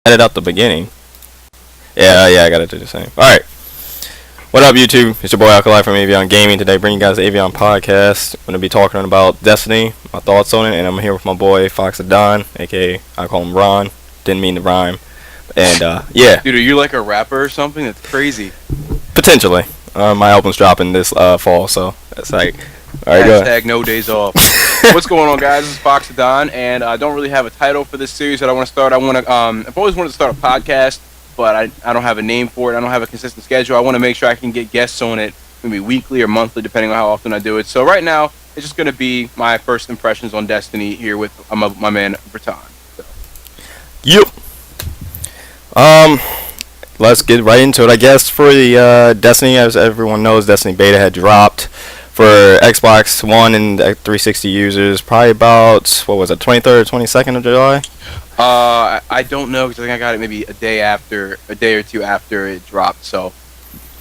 edit out the beginning. Yeah, I gotta do the same. Alright. What up, YouTube? It's your boy Alkali from Avion Gaming. Today, bringing you guys the Avion Podcast. I'm gonna be talking about Destiny, my thoughts on it, and I'm here with my boy Fox of Don, aka I call him Ron. Didn't mean to rhyme. And yeah. Dude, are you like a rapper or something? That's crazy. Potentially. My album's dropping this fall, so that's like. Alright, go ahead. Hashtag no days off. What's going on, guys? This is Fox of Don, and I don't really have a title for this series that I want to start. I've always wanted to start a podcast, but I don't have a name for it. I don't have a consistent schedule. I want to make sure I can get guests on it, maybe weekly or monthly, depending on how often I do it. So right now, it's just going to be my first impressions on Destiny here with my man, Breton. So. Yep. Let's get right into it. I guess for the Destiny, as everyone knows, Destiny beta had dropped for Xbox One and 360 users, probably about, 23rd or 22nd of July? I don't know, because I think I got it maybe a day or two after it dropped, so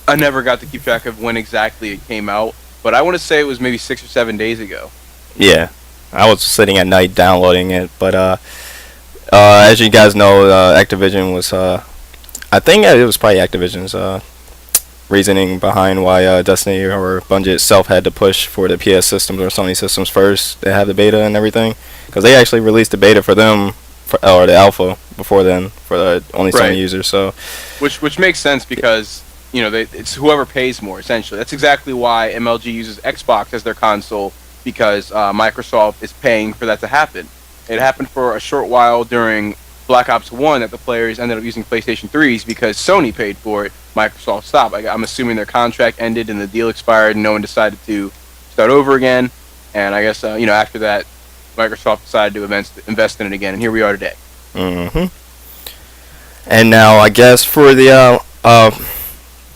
I never got to keep track of when exactly it came out, but I want to say it was maybe 6 or 7 days ago. Yeah, I was sitting at night downloading it, but as you guys know, Activision was, I think it was probably Activision's reasoning behind why Destiny or Bungie itself had to push for the PS systems or Sony systems first to have the beta and everything, because they actually released the beta for them, or the alpha before then for the only Sony users. So, which makes sense because it's whoever pays more essentially. That's exactly why MLG uses Xbox as their console, because Microsoft is paying for that to happen. It happened for a short while during Black Ops 1 that the players ended up using PlayStation 3s because Sony paid for it. Microsoft stopped. I'm assuming their contract ended and the deal expired and no one decided to start over again. And I guess, after that, Microsoft decided to invest in it again. And here we are today. Mm-hmm. And now, I guess for the,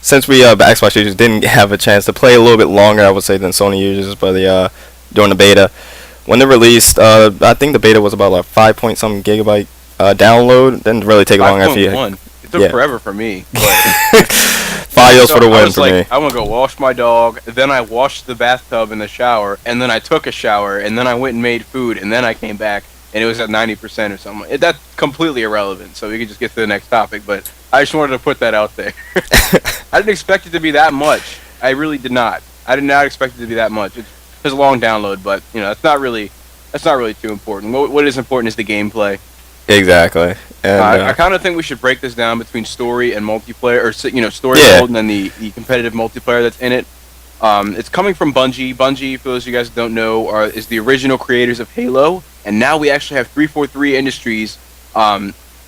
since we, Xbox users didn't have a chance to play a little bit longer, I would say, than Sony users, but during the beta, when they released, I think the beta was about like 5-point-something gigabyte download. Didn't really take long after you. It took forever for me. Files for the win for me. I want to go wash my dog, then I washed the bathtub in the shower, and then I took a shower, and then I went and made food, and then I came back, and it was at 90% or something. That's completely irrelevant, so we can just get to the next topic, but I just wanted to put that out there. I didn't expect it to be that much. I really did not. I did not expect it to be that much. It's a long download, but that's not really too important. What is important is the gameplay. Exactly. And, I kind of think we should break this down between story and multiplayer, or story mode and then the competitive multiplayer that's in it. It's coming from Bungie. Bungie, for those of you guys who don't know, is the original creators of Halo, and now we actually have 343 Industries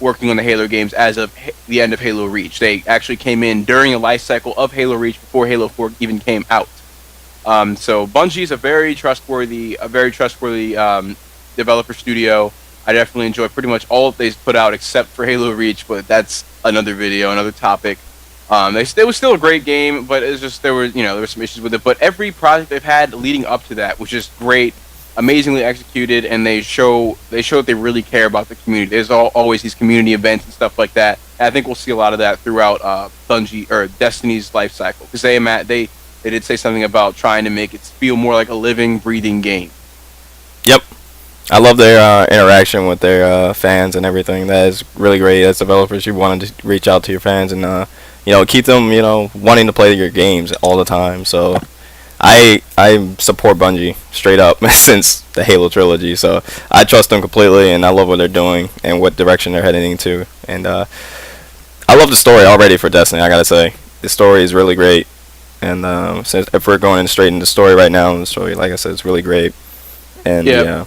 working on the Halo games as of the end of Halo Reach. They actually came in during the life cycle of Halo Reach before Halo 4 even came out. So Bungie is a very trustworthy developer studio. I definitely enjoy pretty much all that they've put out except for Halo Reach, but that's another video, another topic. It was still a great game, but it's just there were some issues with it. But every project they've had leading up to that was just great, amazingly executed, and they show that they really care about the community. There's always these community events and stuff like that. And I think we'll see a lot of that throughout Bungie or Destiny's life cycle, because they did say something about trying to make it feel more like a living, breathing game. Yep. I love their interaction with their fans and everything. That is really great. As developers, you want to reach out to your fans and keep them wanting to play your games all the time. So I support Bungie straight up since the Halo trilogy. So I trust them completely, and I love what they're doing and what direction they're heading into. And I love the story already for Destiny. I gotta say, the story is really great. And since if we're going straight into the story right now, the story, like I said, is really great. And yeah.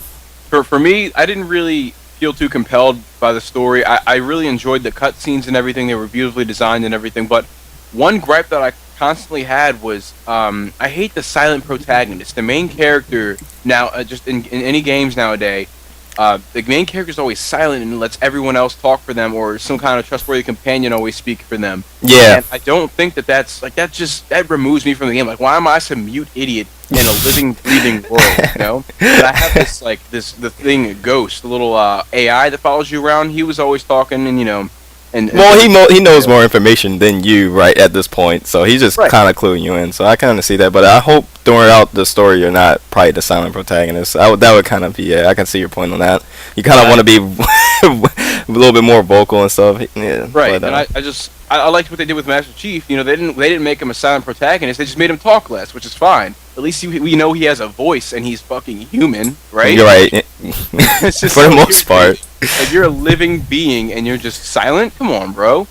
For me, I didn't really feel too compelled by the story. I really enjoyed the cutscenes and everything. They were beautifully designed and everything. But one gripe that I constantly had was I hate the silent protagonist. The main character now, just in any games nowadays, the main character is always silent and lets everyone else talk for them, or some kind of trustworthy companion always speak for them. Yeah. And I don't think that removes me from the game. Like, why am I some mute idiot in a living, breathing world, But I have the thing, Ghost, the little AI that follows you around. He was always talking, and he knows more information than you right at this point, so he's just kind of cluing you in. So I kind of see that, but I hope throughout the story you're not probably the silent protagonist. That would kind of be I can see your point on that. You kind of want to be a little bit more vocal and stuff. Yeah, Right, but, and I liked what they did with Master Chief. You know, they didn't make him a silent protagonist. They just made him talk less, which is fine. At least we know he has a voice and he's fucking human, right? You're right. It's just For the so most part. Like, you're a living being and you're just silent. Come on, bro.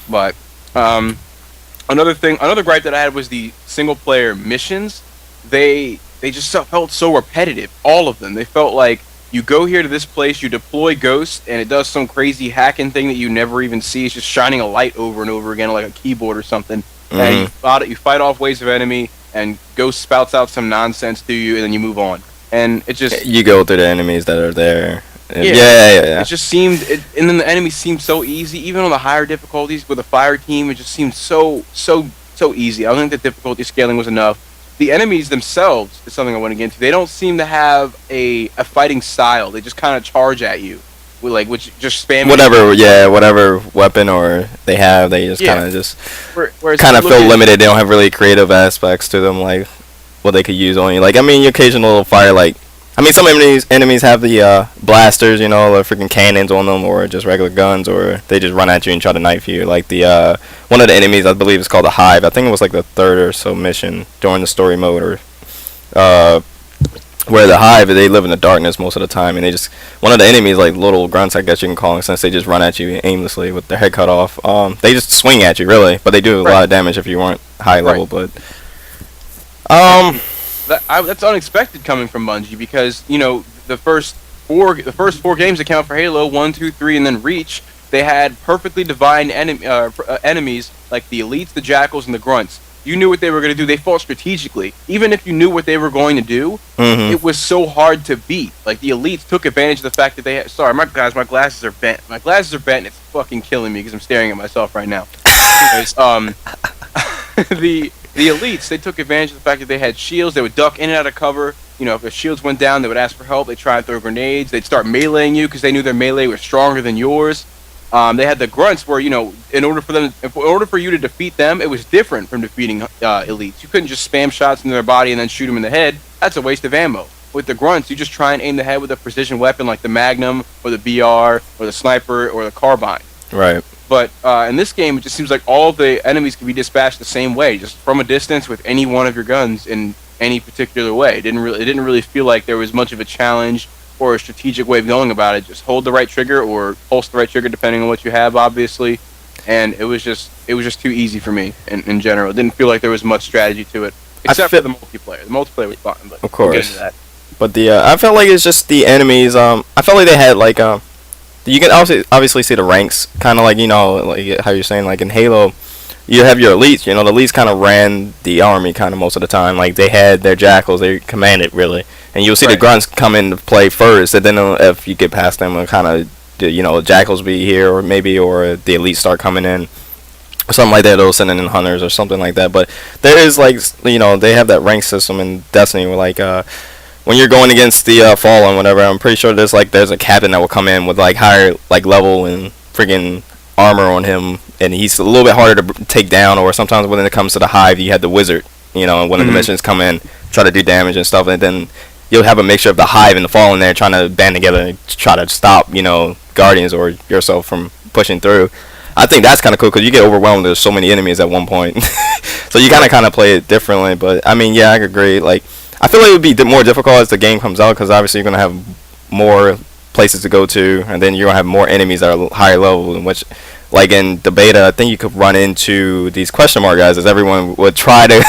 But another gripe that I had was the single player missions. They just felt so repetitive. All of them. They felt like you go here to this place, you deploy Ghost, and it does some crazy hacking thing that you never even see. It's just shining a light over and over again, like a keyboard or something. Mm-hmm. And you fight off waves of enemy, and Ghost spouts out some nonsense to you, and then you move on. And it just... You go through the enemies that are there. Yeah. It just seemed... and then the enemies seemed so easy, even on the higher difficulties with the fire team, it just seemed so easy. I don't think the difficulty scaling was enough. The enemies themselves is something I want to get into. They don't seem to have a fighting style. They just kind of charge at you, which just spam. Whatever weapon or they have, they just kind of kind of feel limited. They don't have really creative aspects to them, like what they could use on you. Like, I mean, your occasional little fire, like, I mean, some enemies have the blasters, you know, the freaking cannons on them, or just regular guns, or they just run at you and try to knife you. Like the one of the enemies, I believe, is called the Hive. I think it was like the third or so mission during the story mode, or where the Hive, they live in the darkness most of the time, and they just, one of the enemies, like little grunts, I guess you can call them, since they just run at you aimlessly with their head cut off. They just swing at you, really, but they do a lot of damage if you weren't high level. But that's unexpected coming from Bungie, because, you know, the first four games that came out for Halo, 1, 2, 3, and then Reach, they had perfectly defined enemies like the Elites, the Jackals, and the Grunts. You knew what they were going to do. They fought strategically. Even if you knew what they were going to do, it was so hard to beat. Like, the Elites took advantage of the fact that they had... Sorry, my glasses are bent. My glasses are bent, and it's fucking killing me because I'm staring at myself right now. Anyways, the Elites, they took advantage of the fact that they had shields. They would duck in and out of cover. You know, if their shields went down, they would ask for help. They'd try and throw grenades. They'd start meleeing you because they knew their melee was stronger than yours. They had the Grunts where, you know, in order for you to defeat them, it was different from defeating Elites. You couldn't just spam shots into their body and then shoot them in the head. That's a waste of ammo. With the Grunts, you just try and aim the head with a precision weapon like the Magnum or the BR or the Sniper or the Carbine. Right. But in this game, it just seems like all the enemies can be dispatched the same way, just from a distance with any one of your guns in any particular way. It didn't really feel like there was much of a challenge or a strategic way of going about it. Just hold the right trigger or pulse the right trigger, depending on what you have, obviously. And it was just too easy for me in general. It didn't feel like there was much strategy to it, except for the multiplayer. The multiplayer was fun, but of course. We'll get into that. But I felt like it's just the enemies. I felt like they had like you can obviously see the ranks, kind of like, you know, like how you're saying, like in Halo, you have your elites. You know, the elites kind of ran the army kind of most of the time. Like, they had their jackals, they commanded, really. And you'll see the grunts come into play first, and then if you get past them, and kind of, you know, jackals be here, or the elites start coming in, or something like that. They'll send in hunters or something like that. But there is, like, you know, they have that rank system in Destiny where, like, when you're going against the Fallen, whatever, I'm pretty sure there's a captain that will come in with, like, higher, like, level and freaking armor on him, and he's a little bit harder to take down. Or sometimes when it comes to the Hive, you have the Wizard, you know, and one of the missions come in, try to do damage and stuff, and then you'll have a mixture of the Hive and the Fallen there trying to band together and try to stop, you know, Guardians or yourself from pushing through. I think that's kind of cool because you get overwhelmed. There's so many enemies at one point. So you kind of play it differently. But, I mean, yeah, I agree. Like, I feel like it would be more difficult as the game comes out because obviously you're going to have more places to go to, and then you're going to have more enemies that are higher level, in which, like in the beta, I think you could run into these question mark guys, as everyone would try to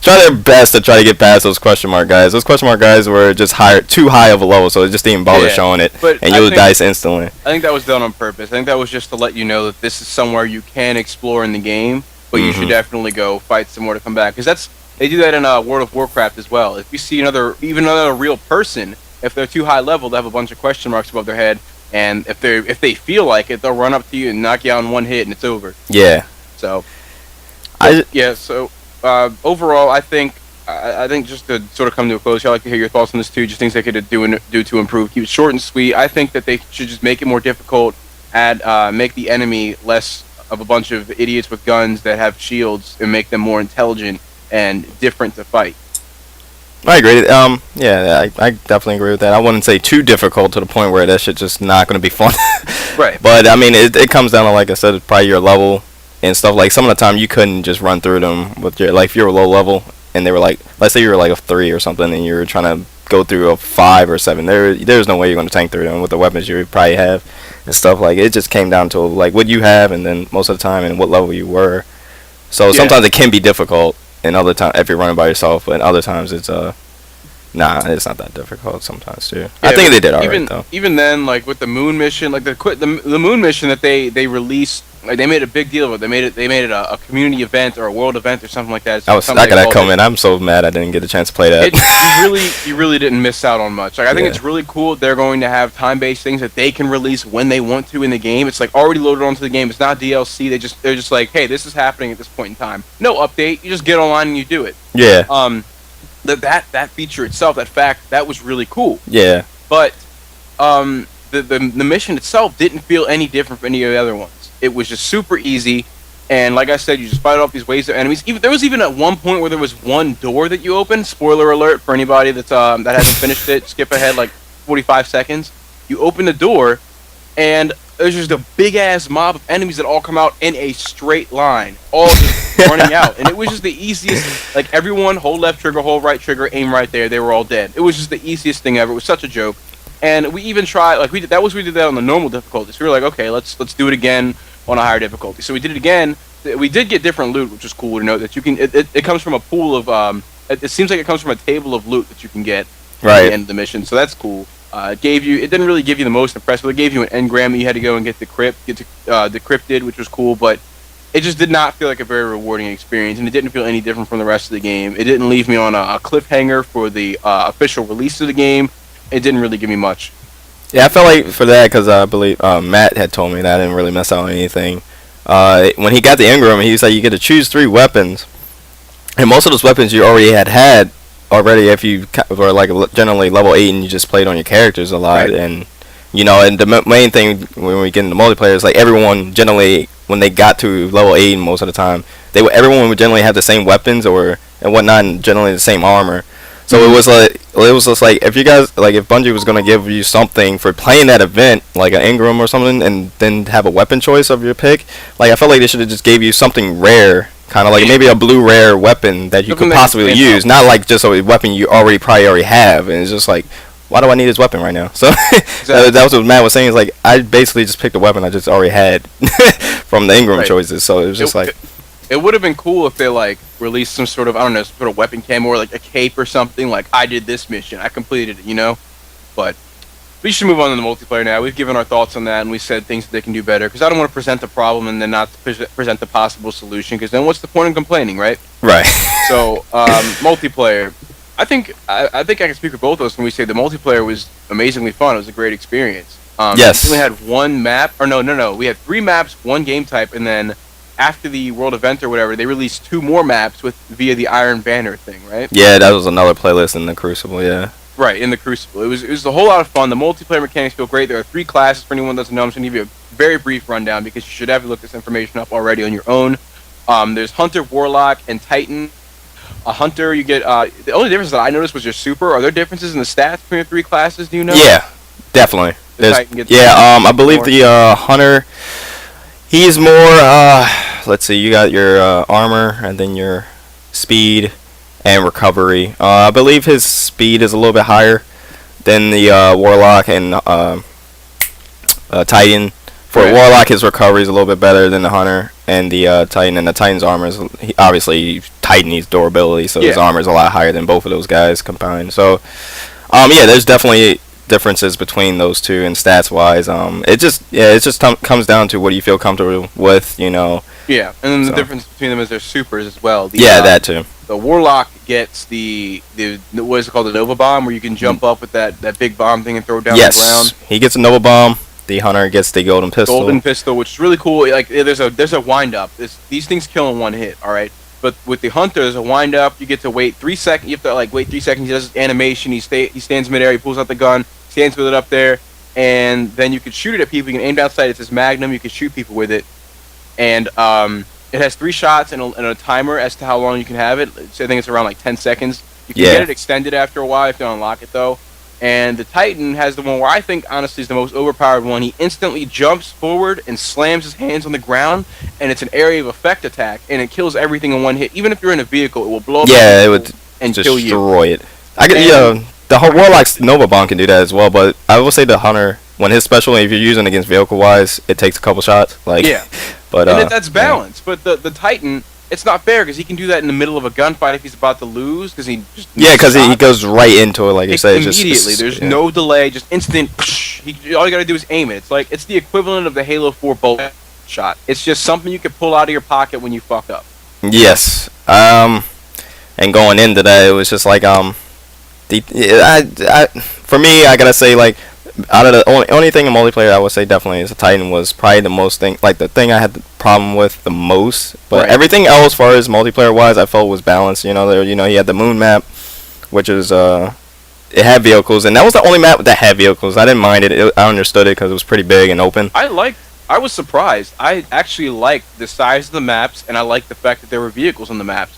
try their best to try to get past those question mark guys. Those question mark guys were just too high of a level, so it just didn't bother showing it, and you would dice instantly. I think that was done on purpose. I think that was just to let you know that this is somewhere you can explore in the game, but you should definitely go fight some more to come back, because they do that in World of Warcraft as well. If you see another real person, if they're too high level, they have a bunch of question marks above their head. And if they feel like it, they'll run up to you and knock you out in one hit, and it's over. Yeah. So, overall, I think just to sort of come to a close, I'd like to hear your thoughts on this too. Just things they could do to improve. Keep it short and sweet. I think that they should just make it more difficult. Make the enemy less of a bunch of idiots with guns that have shields, and make them more intelligent and different to fight. I agree. Yeah, I definitely agree with that. I wouldn't say too difficult to the point where that shit just not going to be fun. Right. But I mean, it comes down to, like I said, probably your level and stuff. Like some of the time you couldn't just run through them with your, like if you were low level and they were like, let's say you were like a 3 or something and you were trying to go through a 5 or 7. There's no way you're going to tank through them with the weapons you probably have and stuff. Like it just came down to like what you have and then most of the time and what level you were. So Yeah. sometimes it can be difficult, and other times if you're running by yourself, but other times it's nah, it's not that difficult sometimes too. I Yeah, think but they did alright even though. even then, like with the moon mission, like the moon mission that they released, like they made a big deal of it. They made it a community event or a world event or something like that. It's I something got they that called coming. it. I'm so mad I didn't get a chance to play that. You really didn't miss out on much. Like I think Yeah. it's really cool. They're going to have time-based things that they can release when they want to in the game. It's like already loaded onto the game. It's not DLC. They're just like, hey, this is happening at this point in time. No update. You just get online and you do it. Yeah, That feature itself, that fact, that was really cool. yeah, But the mission itself didn't feel any different from any of the other ones. It was just super easy, and like I said, you just fight off these waves of enemies. There was even at one point where there was one door that you opened. Spoiler alert for anybody that hasn't finished it. Skip ahead like 45 seconds. You open the door, and there's just a big ass mob of enemies that all come out in a straight line, all just running out. And it was just the easiest. Like everyone, hold left trigger, hold right trigger, aim right there. They were all dead. It was just the easiest thing ever. It was such a joke. And we even tried, like we did that on the normal difficulty. So we were like, okay, let's do it again on a higher difficulty. So we did it again. We did get different loot, which is cool to note that you can. It comes from a pool of. It seems like it comes from a table of loot that you can get at right. the end of the mission. So that's cool. It didn't really give you the most impressive. It gave you an engram that you had to go and get decrypted, which was cool, but it just did not feel like a very rewarding experience, and it didn't feel any different from the rest of the game. It didn't leave me on a cliffhanger for the official release of the game. It didn't really give me much. Yeah, I felt like for that because I believe Matt had told me that I didn't really mess out on anything. When he got the Ingram, he said you get to choose 3 weapons, and most of those weapons you already had already if you were like generally level 8 and you just played on your characters a lot. Right. And and the main thing when we get into multiplayer is like everyone generally when they got to level 8 most of the time everyone would generally have the same weapons and whatnot and generally the same armor. So it was just like if you guys like if Bungie was gonna give you something for playing that event like an Ingram or something and then have a weapon choice of your pick, like I felt like they should have just gave you something rare, kind of like maybe a blue rare weapon that you could possibly use, not like just a weapon you probably already have. And it's just like, why do I need this weapon right now? So Exactly. that was what Matt was saying. Is like I basically just picked a weapon I just already had from the Ingram Right. choices. So it was just like. It would have been cool if they like released some sort of some sort of weapon cam or like a cape or something. Like I did this mission, I completed it, But we should move on to the multiplayer now. We've given our thoughts on that and we said things that they can do better. Because I don't want to present the problem and then not present the possible solution. Because then what's the point in complaining, right? Right. So multiplayer. I think I can speak for both of us when we say the multiplayer was amazingly fun. It was a great experience. Yes. We only had one map, or no. We had 3 maps, 1 game type, and then after the world event or whatever, they released 2 more maps via the Iron Banner thing, right? Yeah, that was another playlist in the Crucible. Yeah. Right, in the Crucible. It was a whole lot of fun. The multiplayer mechanics feel great. There are 3 classes for anyone that doesn't know. I'm just going to give you a very brief rundown because you should have looked this information up already on your own. There's Hunter, Warlock, and Titan. A Hunter, you get the only difference that I noticed was your super. Are there differences in the stats between the 3 classes? Do you know? Yeah, definitely. Titan gets I believe more. the Hunter, he's more. Let's see, you got your armor and then your speed and recovery. I believe his speed is a little bit higher than the Warlock and Titan. For Right. Warlock, his recovery is a little bit better than the Hunter and the Titan. And the Titan's armor is obviously Titan needs durability, so his Yeah. armor is a lot higher than both of those guys combined. So, yeah, there's definitely differences between those two and stats wise. It just comes down to what you feel comfortable with, Yeah, and then So. the difference between them is their supers as well. That too. The Warlock gets the what is it called, the Nova Bomb, where you can jump up with that big bomb thing and throw it down on the Yes, ground. he gets a Nova Bomb. The Hunter gets the Golden Pistol. Golden Pistol, which is really cool. Like there's a wind up. These things kill in 1 hit. All right. But with the Hunter, there's a wind up. You get to wait 3 seconds. You have to wait 3 seconds. He does his animation. He stands midair. He pulls out the gun. Stands with it up there, and then you can shoot it at people. You can aim down sight. It's this Magnum. You can shoot people with it, and it has 3 shots and a timer as to how long you can have it. So I think it's around like 10 seconds. You can get it extended after a while if you unlock it, though. And the Titan has the one where I think, honestly, is the most overpowered one. He instantly jumps forward and slams his hands on the ground, and it's an area of effect attack, and it kills everything in one hit. Even if you're in a vehicle, it will blow up it would and kill you. Destroy it. The whole Warlock's Nova Bomb can do that as well, but I will say the Hunter, when his special, if you're using against vehicle-wise, it takes a couple shots. But that's balanced. But the Titan, it's not fair because he can do that in the middle of a gunfight if he's about to lose because he just because he goes right into it, like you say, immediately. There's no delay, just instant. All you gotta do is aim it. It's the equivalent of the Halo 4 bolt shot. It's just something you can pull out of your pocket when you fuck up. Yes. And going into that, it was just like for me, I gotta say, like, out of the only thing in multiplayer I would say definitely is the Titan was probably the most thing, like the thing I had the problem with the most. But everything else, as far as multiplayer wise, I felt was balanced. He had the moon map, which is it had vehicles, and that was the only map that had vehicles. I didn't mind it. I understood it because it was pretty big and open. I was surprised. I actually liked the size of the maps, and I liked the fact that there were vehicles on the maps.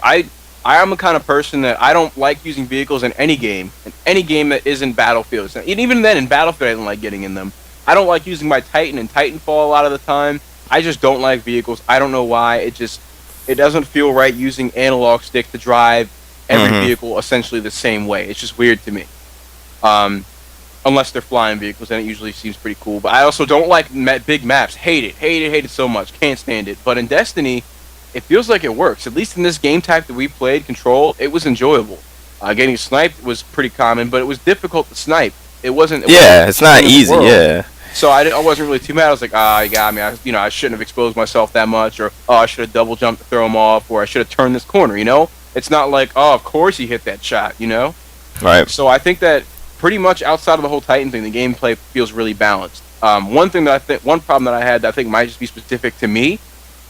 I am the kind of person that I don't like using vehicles in any game that isn't Battlefield. And even then, in Battlefield, I don't like getting in them. I don't like using my Titan in Titanfall a lot of the time. I just don't like vehicles. I don't know why. It doesn't feel right using analog stick to drive every vehicle essentially the same way. It's just weird to me. Unless they're flying vehicles, then it usually seems pretty cool. But I also don't like big maps. Hate it so much. Can't stand it. But in Destiny, it feels like it works. At least in this game type that we played, Control, it was enjoyable. Getting sniped was pretty common, but it was difficult to snipe. It's not easy. Yeah. So I wasn't really too mad. I was like, you got me. I shouldn't have exposed myself that much, or I should have double jumped to throw him off, or I should have turned this corner. It's not like, of course he hit that shot. Right. So I think that pretty much outside of the whole Titan thing, the gameplay feels really balanced. One problem that I had that I think might just be specific to me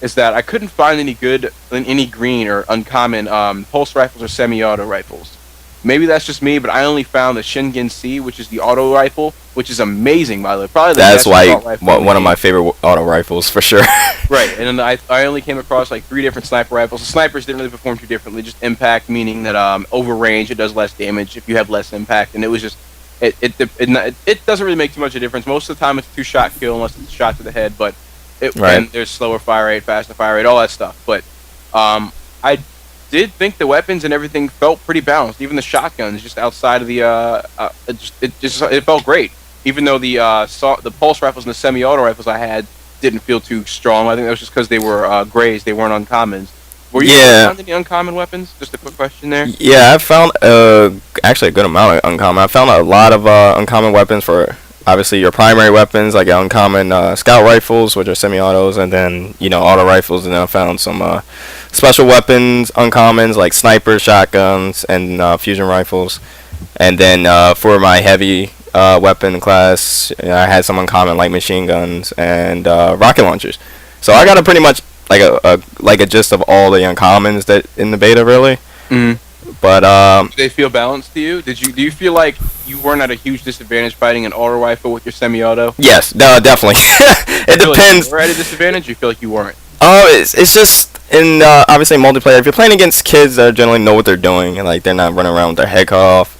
is that I couldn't find any green or uncommon pulse rifles or semi-auto rifles. Maybe that's just me, but I only found the Shingen C, which is the auto rifle, which is amazing, by the way. Probably the best assault rifle one of my favorite auto rifles for sure. Right, and then I only came across like 3 different sniper rifles. The snipers didn't really perform too differently, just impact, meaning that over range it does less damage if you have less impact, and it was just it doesn't really make too much of a difference. Most of the time it's a 2-shot kill unless it's a shot to the head, but and there's slower fire rate, faster fire rate, all that stuff. But I did think the weapons and everything felt pretty balanced. Even the shotguns, just outside of the it felt great. Even though the pulse rifles and the semi-auto rifles I had didn't feel too strong. I think that was just because they were grays, they weren't uncommons. Were you found any uncommon weapons? Just a quick question there. Yeah, I found actually a good amount of uncommon. I found a lot of uncommon weapons for obviously your primary weapons, like uncommon scout rifles, which are semi-autos, and then auto rifles. And then I found some special weapons, uncommons like snipers, shotguns, and fusion rifles. And then for my heavy weapon class, I had some uncommon like machine guns and rocket launchers. So I got a pretty much like a gist of all the uncommons that in the beta, really. Mm-hmm. But do they feel balanced to you? Do you feel like you weren't at a huge disadvantage fighting an auto rifle with your semi-auto? Yes, no, definitely. It depends. Like you were at a disadvantage. Or you feel like you weren't? Oh, it's just in obviously multiplayer. If you're playing against kids that generally know what they're doing and like they're not running around with their head cut off.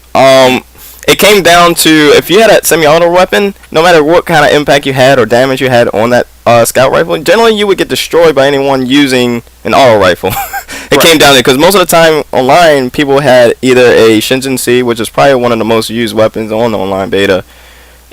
It came down to if you had a semi-auto weapon, no matter what kind of impact you had or damage you had on that scout rifle, generally you would get destroyed by anyone using an auto rifle. It came down to because most of the time online people had either a Shingen C, which is probably one of the most used weapons on the online beta,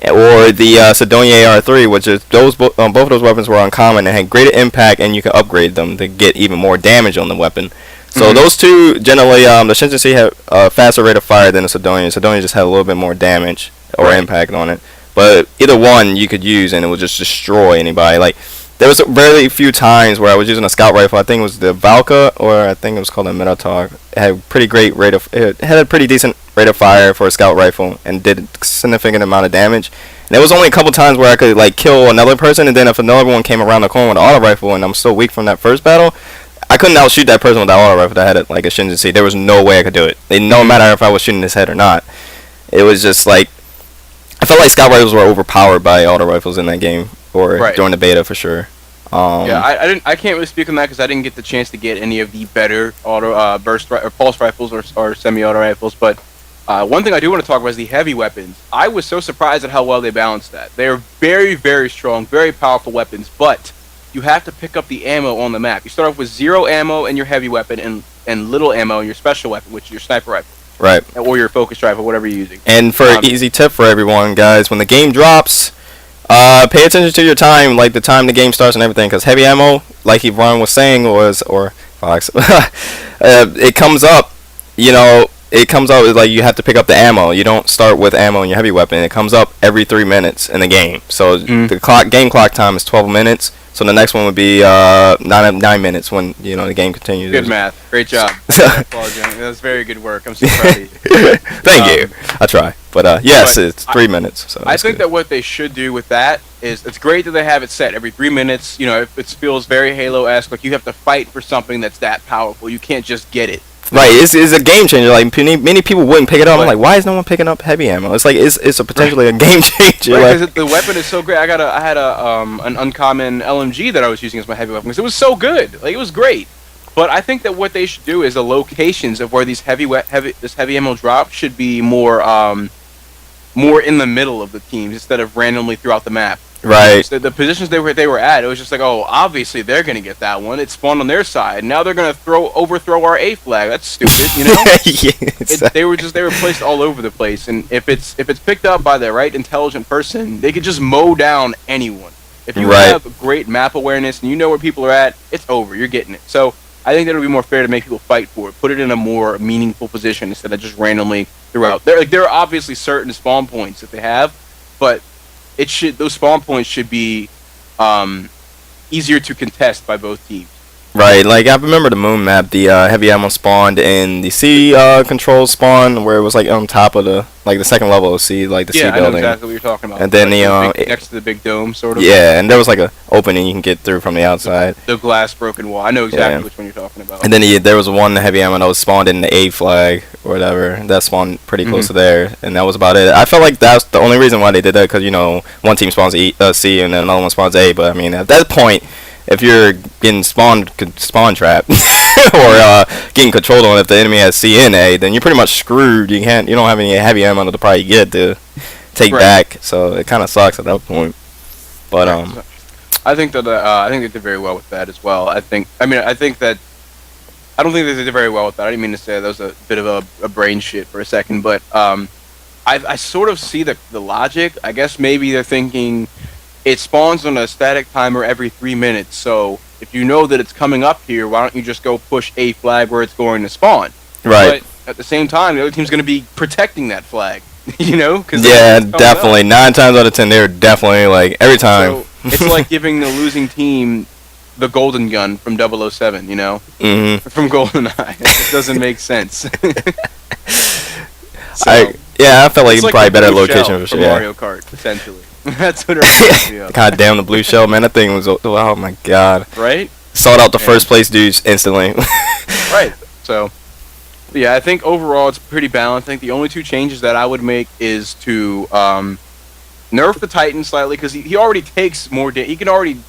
or the Sidonia AR-3, which is both of those weapons were uncommon and had greater impact, and you could upgrade them to get even more damage on the weapon. So those two generally, the Shingen C had a faster rate of fire than the Sidonia. Sidonia just had a little bit more damage or impact on it. But either one you could use and it would just destroy anybody. Like there was very few times where I was using a scout rifle. I think it was the Valka, or I think it was called a Minotaur. It had a pretty great rate of, it had a pretty decent rate of fire for a scout rifle and did a significant amount of damage. And there was only a couple times where I could like kill another person, and then if another one came around the corner with an auto rifle and I'm still weak from that first battle, I couldn't outshoot that person with that auto rifle that had like a Shingen C. There was no way I could do it. No matter if I was shooting his head or not. It was just like I felt like scout rifles were overpowered by auto rifles in that game, or during the beta for sure. Yeah, I can't really speak on that because I didn't get the chance to get any of the better auto burst or pulse rifles or semi-auto rifles. But one thing I do want to talk about is the heavy weapons. I was so surprised at how well they balanced that. They are very, very strong, very powerful weapons, but you have to pick up the ammo on the map. You start off with 0 ammo in your heavy weapon and little ammo in your special weapon, which is your sniper rifle. Right. Or your focus rifle, whatever you're using. And for an easy tip for everyone, guys, when the game drops, pay attention to your time, like the time the game starts and everything, because heavy ammo, like Ron was saying, or Fox, it comes up, it comes up like you have to pick up the ammo. You don't start with ammo in your heavy weapon. It comes up every 3 minutes in the game. So the game clock time is 12 minutes. So the next one would be 9 minutes when the game continues. Good math. Great job. That was very good work. I'm so proud of you. Thank you. I try. But yes, it's 3 minutes. So I think that what they should do with that is it's great that they have it set every 3 minutes. It feels very Halo-esque. Like you have to fight for something that's that powerful. You can't just get it. Right, it's a game changer. Like many people wouldn't pick it up. I'm like, why is no one picking up heavy ammo? It's like it's a potentially a game changer. Right, because the weapon is so great. I had an uncommon LMG that I was using as my heavy weapon because it was so good. Like it was great. But I think that what they should do is the locations of where these heavy ammo drop should be more in the middle of the teams instead of randomly throughout the map. Right. So the positions they were at, it was just like, oh, obviously they're gonna get that one. It spawned on their side. Now they're gonna overthrow our A flag. That's stupid, They were placed all over the place. And if it's picked up by the right intelligent person, they could just mow down anyone. If you have great map awareness and you know where people are at, it's over. You're getting it. So I think that would be more fair to make people fight for it. Put it in a more meaningful position instead of just randomly throughout. There are obviously certain spawn points that they have, but those spawn points should be easier to contest by both teams. Right, like I remember the moon map, the heavy ammo spawned in the C control spawn where it was like on top of the second level of C, like the C building. Yeah, I know exactly what you're talking about. And then next to the big dome, sort of. Yeah, and there was like a opening you can get through from the outside. The glass broken wall. I know exactly which one you're talking about. And then there was one heavy ammo that was spawned in the A flag or whatever. That spawned pretty close to there, and that was about it. I felt like that's the only reason why they did that, because one team spawns C and then another one spawns A. But I mean, at that point, if you're getting spawn trapped or getting controlled on if the enemy has C and A, then you're pretty much screwed. You don't have any heavy ammo to probably get to take back. So it kind of sucks at that point. But I think that they did very well with that as well. I don't think they did very well with that. I didn't mean to say that was a bit of a brain shit for a second, but I sort of see the logic. I guess maybe they're thinking it spawns on a static timer every 3 minutes, so if you know that it's coming up here, why don't you just go push a flag where it's going to spawn? Right. But at the same time, the other team's going to be protecting that flag, definitely. 9 times out of 10, they're definitely, like, every time. So it's like giving the losing team the golden gun from 007, Mm-hmm. From GoldenEye. It doesn't make sense. I felt like it's probably better location for sure. Mario Kart, essentially. That's what it reminds me of. God damn, the blue shell, man. That thing was, oh my god. Right? Sought out the first place dudes instantly. Right. So, yeah, I think overall it's pretty balanced. I think the only 2 changes that I would make is to nerf the Titan slightly, because he already takes more he can already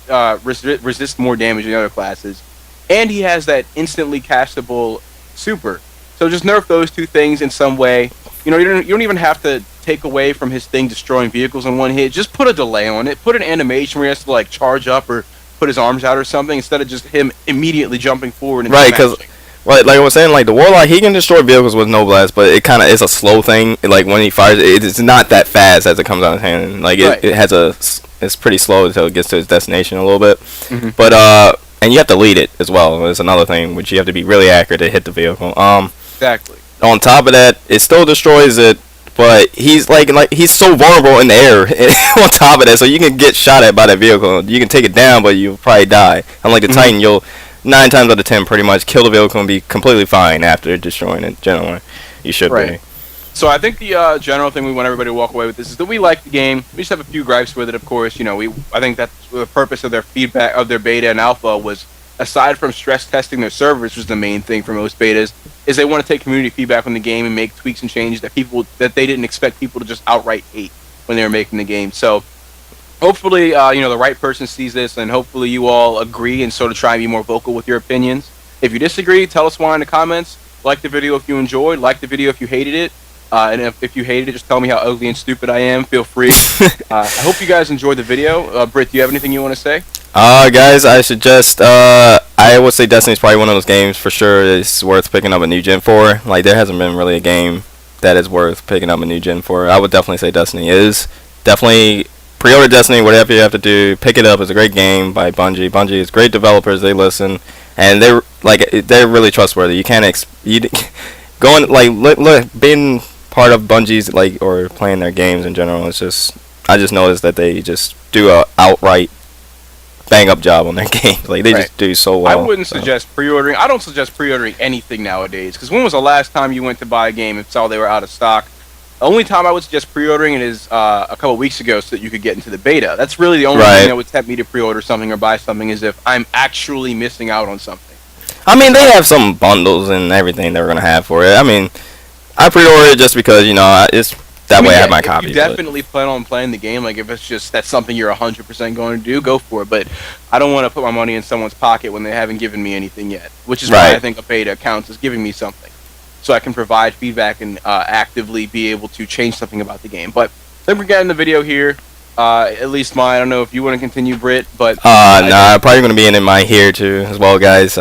resist more damage than the other classes. And he has that instantly castable super. So just nerf those 2 things in some way. You don't even have to take away from his thing destroying vehicles in one hit. Just put a delay on it. Put an animation where he has to like charge up or put his arms out or something instead of just him immediately jumping forward and right, because like I was saying, like the Warlock, he can destroy vehicles with no blast, but it kind of is a slow thing. Like when he fires, it's not that fast as it comes out of his hand. Like it's pretty slow until it gets to its destination a little bit. Mm-hmm. But and you have to lead it as well. It's another thing which you have to be really accurate to hit the vehicle. Exactly. On top of that, it still destroys it, but he's like he's so vulnerable in the air on top of that, so you can get shot at by that vehicle. You can take it down, but you'll probably die. Unlike the Titan, you'll 9 times out of 10 pretty much kill the vehicle and be completely fine after destroying it. Generally, you should be. So I think the general thing we want everybody to walk away with is that we like the game. We just have a few gripes with it, of course. I think that's the purpose of their feedback of their beta and alpha was, aside from stress testing their servers, which was the main thing for most betas, is they want to take community feedback on the game and make tweaks and changes that they didn't expect people to just outright hate when they were making the game. So hopefully, the right person sees this, and hopefully you all agree and sort of try and be more vocal with your opinions. If you disagree, tell us why in the comments. Like the video if you enjoyed. Like the video if you hated it. And if you hated it, just tell me how ugly and stupid I am. Feel free. I hope you guys enjoyed the video. Britt, do you have anything you want to say? Guys, I suggest, I would say Destiny's probably one of those games for sure it's worth picking up a new gen for. Like, there hasn't been really a game that is worth picking up a new gen for. I would definitely say Destiny is. Definitely pre-order Destiny, whatever you have to do, pick it up. It's a great game by Bungie. Bungie is great developers. They listen, and they're really trustworthy. You can't going like being part of Bungie's or playing their games in general. It's just I just noticed that they just do a outright bang up job on their games. Like they just do so well. I wouldn't suggest pre-ordering. I don't suggest pre-ordering anything nowadays. Because when was the last time you went to buy a game and saw they were out of stock? The only time I would suggest pre-ordering it is a couple weeks ago so that you could get into the beta. That's really the only thing that would tempt me to pre-order something or buy something is if I'm actually missing out on something. I mean, they have some bundles and everything they're gonna have for it. I mean, I pre-ordered it just because it's that way I have my copies. You definitely plan on playing the game. Like if it's just that's something you're 100% going to do, go for it. But I don't want to put my money in someone's pocket when they haven't given me anything yet. Which is why I think a beta counts as giving me something, so I can provide feedback and actively be able to change something about the game. But I think we're getting the video here. At least mine. I don't know if you want to continue, Britt, but I'm probably gonna be in mine here too as well, guys.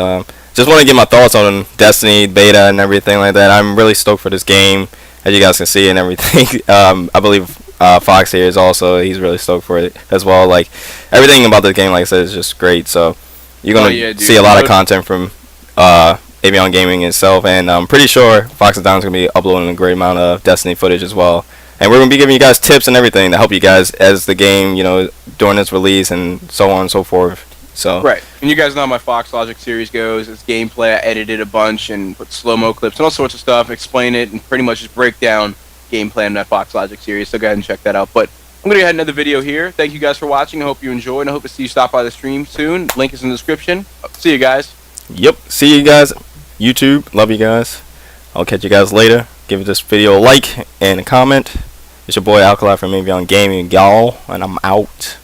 Just want to get my thoughts on Destiny beta and everything like that. I'm really stoked for this game, as you guys can see and everything. I believe Fox here is also, he's really stoked for it as well. Like everything about this game, like I said, is just great. So you're gonna see a lot of content from Avion Gaming itself, and I'm pretty sure Fox and Don's gonna be uploading a great amount of Destiny footage as well. And we're gonna be giving you guys tips and everything to help you guys as the game, during its release and so on and so forth. So and you guys know how my Fox Logic series goes. It's gameplay. I edited a bunch and put slow-mo clips and all sorts of stuff, explain it, and pretty much just break down gameplay in that Fox Logic series. So go ahead and check that out. But I'm gonna go ahead and end the video here. Thank you guys for watching. I hope you enjoyed, and I hope to see you stop by the stream soon. Link is in the description. See you guys. Yep. See you guys. YouTube. Love you guys. I'll catch you guys later. Give this video a like and a comment. It's your boy Alkali from Avion Gaming, y'all, and I'm out.